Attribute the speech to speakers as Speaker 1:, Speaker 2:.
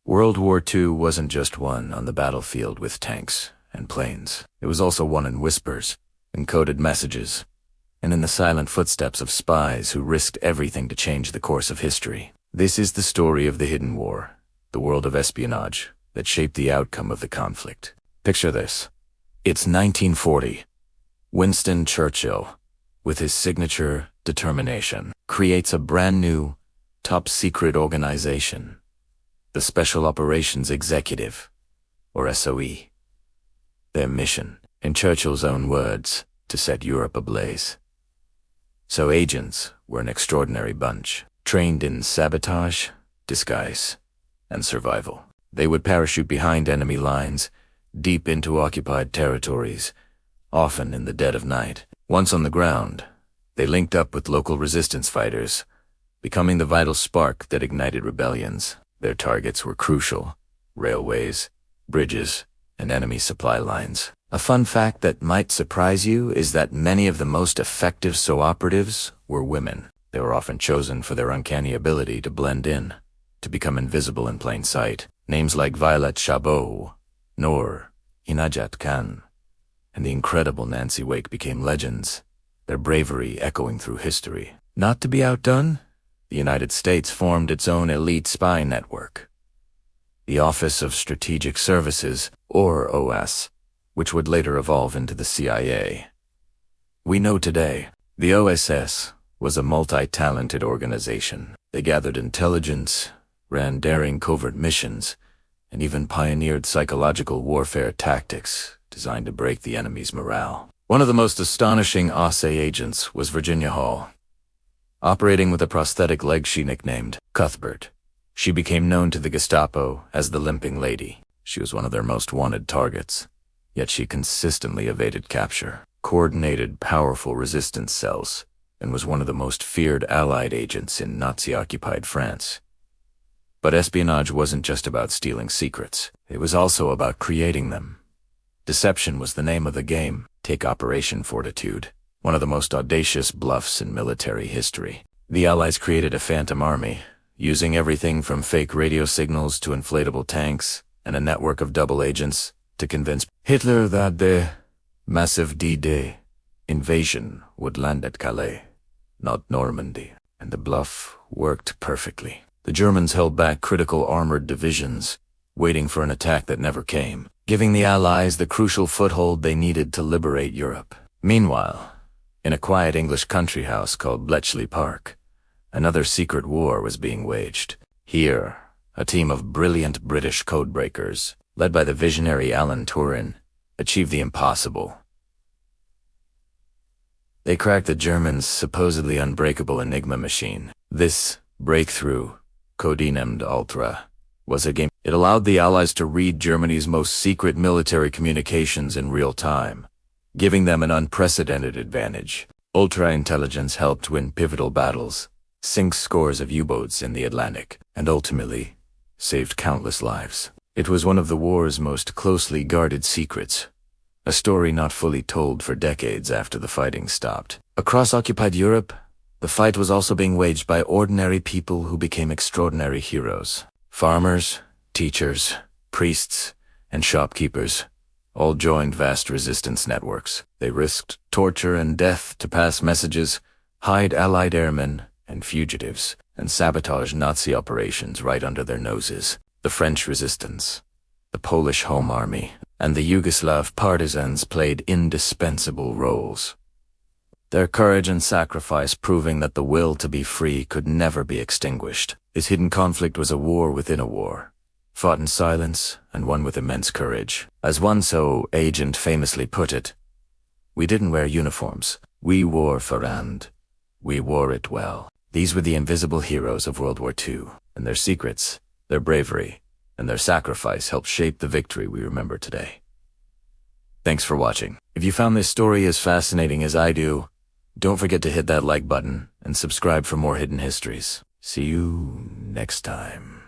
Speaker 1: World War II wasn't just won on the battlefield with tanks and planes. It was also won in whispers, in coded messages, and in the silent footsteps of spies who risked everything to change the course of history. This is the story of the hidden war, the world of espionage, that shaped the outcome of the conflict. Picture this. It's 1940. Winston Churchill, with his signature determination, creates a brand new, top-secret organization, the Special Operations Executive, or SOE. Their mission, in Churchill's own words, to set Europe ablaze. So agents were an extraordinary bunch, trained in sabotage, disguise, and survival. They would parachute behind enemy lines, deep into occupied territories, often in the dead of night. Once on the ground, they linked up with local resistance fighters, becoming the vital spark that ignited rebellions. Their targets were crucial: railways, bridges, and enemy supply lines. A fun fact that might surprise you is that many of the most effective SOE operatives were women. They were often chosen for their uncanny ability to blend in, to become invisible in plain sight. Names like Violet Chabot, Noor, Inajat Khan, and the incredible Nancy Wake became legends, their bravery echoing through history. Not to be outdone, the United States formed its own elite spy network, the Office of Strategic Services, or OS, which would later evolve into the CIA. We know today, the OSS was a multi-talented organization. They gathered intelligence, ran daring covert missions, and even pioneered psychological warfare tactics designed to break the enemy's morale. One of the most astonishing OSS agents was Virginia Hall. Operating with a prosthetic leg she nicknamed Cuthbert, she became known to the Gestapo as the Limping Lady. She was one of their most wanted targets, yet she consistently evaded capture, coordinated powerful resistance cells, and was one of the most feared Allied agents in Nazi-occupied France. But espionage wasn't just about stealing secrets. It was also about creating them. Deception was the name of the game. Take Operation Fortitude, one of the most audacious bluffs in military history. The Allies created a phantom army, using everything from fake radio signals to inflatable tanks and a network of double agents to convince Hitler that the massive D-Day invasion would land at Calais, not Normandy. And the bluff worked perfectly. The Germans held back critical armored divisions, waiting for an attack that never came, giving the Allies the crucial foothold they needed to liberate Europe. Meanwhile, in a quiet English country house called Bletchley Park, another secret war was being waged. Here, a team of brilliant British codebreakers, led by the visionary Alan Turing, achieved the impossible. They cracked the Germans' supposedly unbreakable Enigma machine. This breakthrough, codenamed Ultra, was a game. It allowed the Allies to read Germany's most secret military communications in real time, giving them an unprecedented advantage. Ultra intelligence helped win pivotal battles, sink scores of U-boats in the Atlantic, and ultimately saved countless lives. It was one of the war's most closely guarded secrets, a story not fully told for decades after the fighting stopped. Across occupied Europe, the fight was also being waged by ordinary people who became extraordinary heroes. Farmers, teachers, priests, and shopkeepers all joined vast resistance networks. They risked torture and death to pass messages, hide Allied airmen and fugitives, and sabotage Nazi operations right under their noses. The French resistance, the Polish Home Army, and the Yugoslav partisans played indispensable roles, their courage and sacrifice proving that the will to be free could never be extinguished. This hidden conflict was a war within a war, fought in silence and won with immense courage. As one SOE agent famously put it, "We didn't wear uniforms. We wore Farand. We wore it well." These were the invisible heroes of World War II, and their secrets, their bravery, and their sacrifice helped shape the victory we remember today. Thanks for watching. If you found this story as fascinating as I do, don't forget to hit that like button and subscribe for more hidden histories. See you next time.